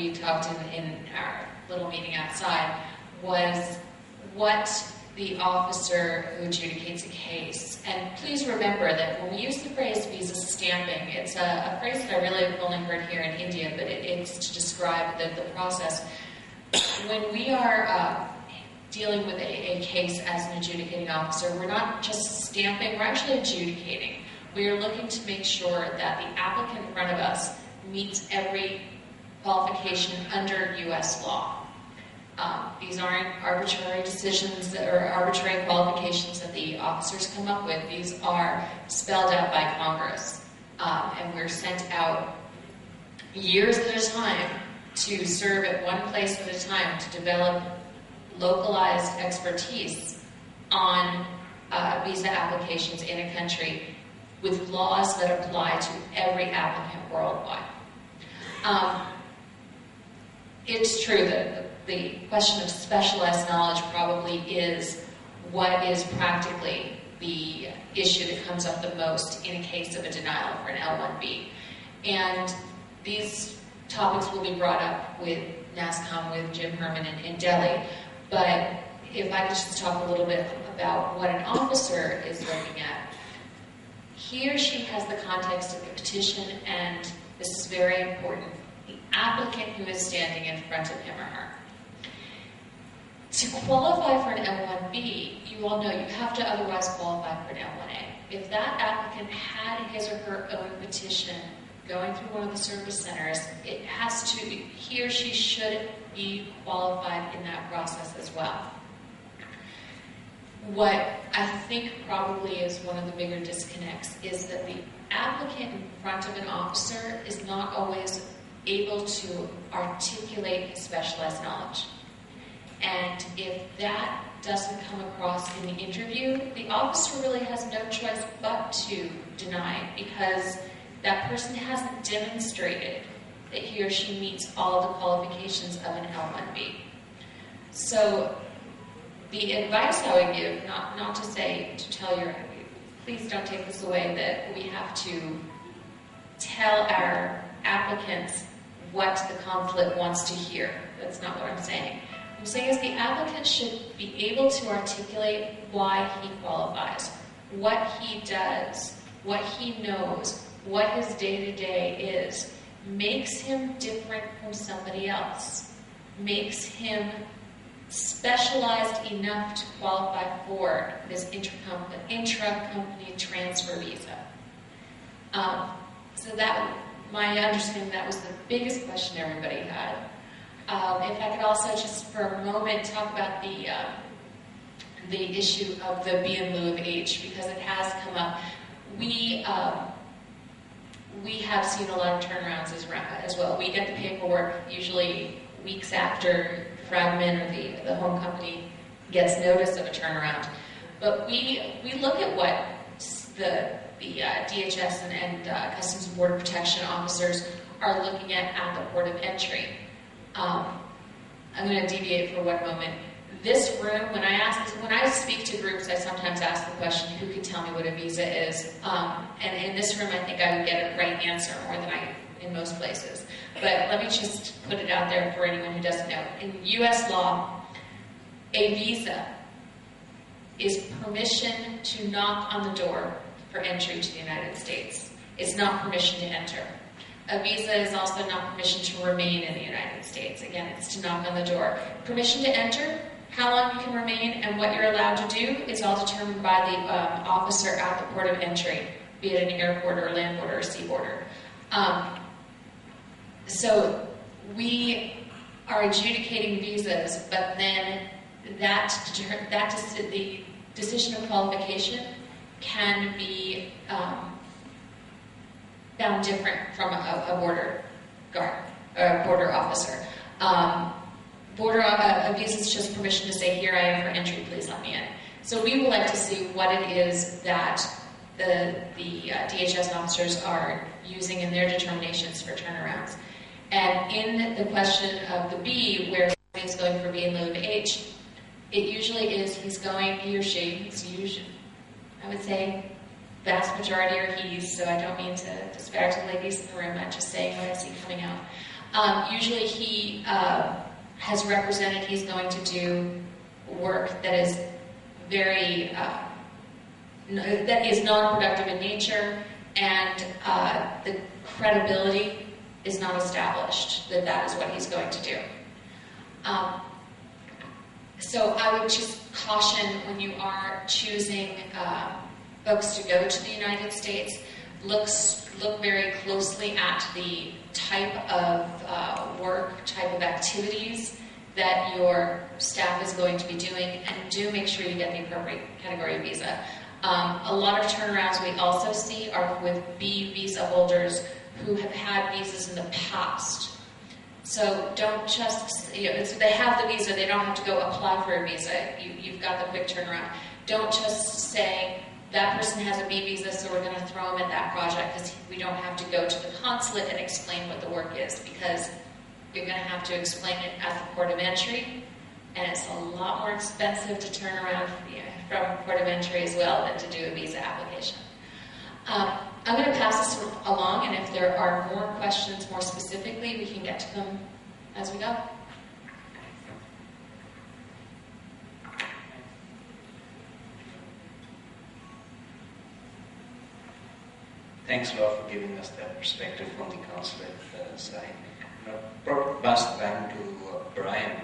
we talked in our little meeting outside was what the officer who adjudicates a case. And please remember that when we use the phrase visa stamping, it's a phrase that I really have only heard here in India, but it's to describe the process. When we are dealing with a case as an adjudicating officer, we're not just stamping, we're actually adjudicating. We are looking to make sure that the applicant in front of us meets every qualification under U.S. law. These aren't arbitrary decisions or arbitrary qualifications that the officers come up with. These are spelled out by Congress. And we're sent out years at a time to serve at one place at a time to develop localized expertise on visa applications in a country with laws that apply to every applicant worldwide. It's true that the question of specialized knowledge probably is what is practically the issue that comes up the most in a case of a denial for an L1B. And these topics will be brought up with NASCOM, with Jim Herman in Delhi. But if I could just talk a little bit about what an officer is looking at. He or she has the context of the petition, and this is very important, the applicant who is standing in front of him or her. To qualify for an L1B, you all know you have to otherwise qualify for an L1A. If that applicant had his or her own petition going through one of the service centers, it has to, he or she should be qualified in that process as well. What I think probably is one of the bigger disconnects is that the applicant in front of an officer is not always able to articulate his specialized knowledge. And if that doesn't come across in the interview, the officer really has no choice but to deny, because that person hasn't demonstrated that he or she meets all of the qualifications of an L1B. So the advice I would give, not to say, to tell your, please don't take this away, that we have to tell our applicants what the consulate wants to hear. That's not what I'm saying. I'm saying is the applicant should be able to articulate why he qualifies, what he does, what he knows, what his day-to-day is, makes him different from somebody else, makes him specialized enough to qualify for this intra-company transfer visa. So that, my understanding, that was the biggest question everybody had. If I could also just for a moment talk about the issue of the B in lieu of H, because it has come up. We have seen a lot of turnarounds as well. We get the paperwork usually weeks after Fragomen or the home company gets notice of a turnaround. But we look at what the DHS and Customs and Border Protection officers are looking at the port of entry. I'm going to deviate for one moment. This room, when I speak to groups, I sometimes ask the question, who can tell me what a visa is? And in this room, I think I would get a right answer more than I in most places. But let me just put it out there for anyone who doesn't know. In U.S. law, a visa is permission to knock on the door for entry to the United States. It's not permission to enter. A visa is also not permission to remain in the United States. Again, it's to knock on the door. Permission to enter, how long you can remain, and what you're allowed to do is all determined by the officer at the port of entry, be it an airport or land border or sea border. So we are adjudicating visas, but then the decision of qualification can be found different from a border guard or a border officer. A visa is just permission to say, here I am for entry, please let me in. So we would like to see what it is that the DHS officers are using in their determinations for turnarounds. And in the question of the B, where he's going for B in lieu of H, it usually is he or she, I would say vast majority are he's, so I don't mean to disparage the ladies in the room, I'm just saying what I see coming out. Usually he has represented he's going to do work that is very, that is non-productive in nature, and the credibility is not established that that is what he's going to do. So I would just caution when you are choosing folks to go to the United States, look very closely at the type of work, type of activities that your staff is going to be doing, and do make sure you get the appropriate category visa. A lot of turnarounds we also see are with B visa holders who have had visas in the past. So don't just, so they have the visa, they don't have to go apply for a visa. You've got the quick turnaround. Don't just say, that person has a B visa, so we're going to throw them at that project, because we don't have to go to the consulate and explain what the work is, because you're going to have to explain it at the port of entry, and it's a lot more expensive to turn around from port of entry as well than to do a visa application. I'm going to pass this along, and if there are more questions more specifically, we can get to them as we go. Thanks a lot for giving us that perspective from the consulate side. Pass the baton to Brian,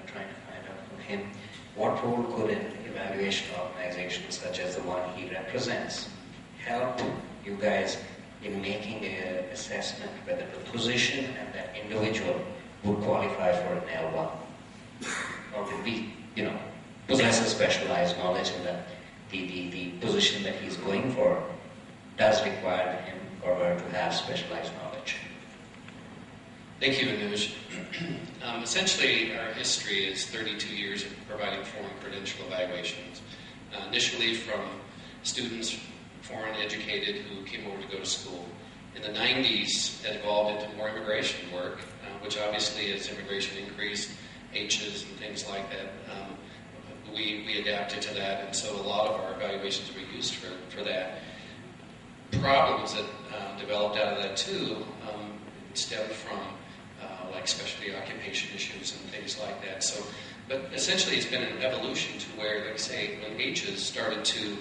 trying to find out from him, what role could an evaluation organization such as the one he represents help you guys in making an assessment whether the position and that individual would qualify for an L1? Or would be, possess a specialized knowledge in that the position that he's going for does require him or her to have specialized knowledge. Thank you, Anuj. Essentially, our history is 32 years of providing foreign credential evaluations. Initially from students, foreign educated, who came over to go to school. In the 90s, it evolved into more immigration work, which obviously as immigration increased, H's and things like that, we adapted to that, and so a lot of our evaluations were used for that. Problems that developed out of that too stemmed from like specialty occupation issues and things like that. So, but essentially it's been an evolution to where, like say, when H's started to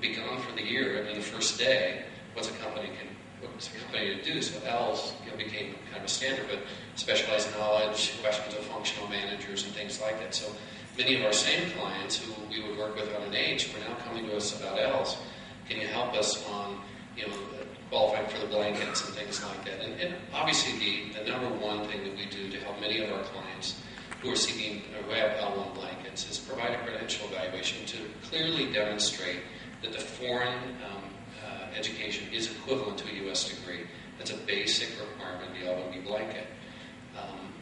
be gone for the year, the first day, what's a company to do? So L's became kind of a standard, but specialized knowledge, questions of functional managers and things like that. So many of our same clients who we would work with on an H were now coming to us about L's. Can you help us on, qualifying for the blankets and things like that? And obviously the number one thing that we do to help many of our clients who are seeking or who have L1 blankets is provide a credential evaluation to clearly demonstrate that the foreign education is equivalent to a U.S. degree. That's a basic requirement of the L1B blanket.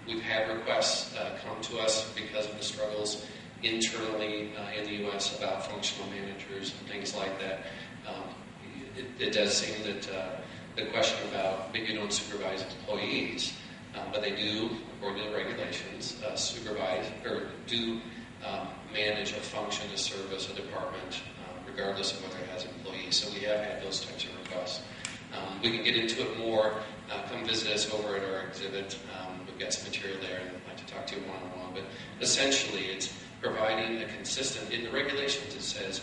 We've had requests come to us because of the struggles internally in the U.S. about functional managers and things like that. It does seem that the question about maybe you don't supervise employees, but they do, according to the regulations, supervise or do manage a function, a service, a department, regardless of whether it has employees. So we have had those types of requests. We can get into it more. Come visit us over at our exhibit. We've got some material there, and I'd like to talk to you one-on-one. But essentially, it's providing a consistent, in the regulations it says,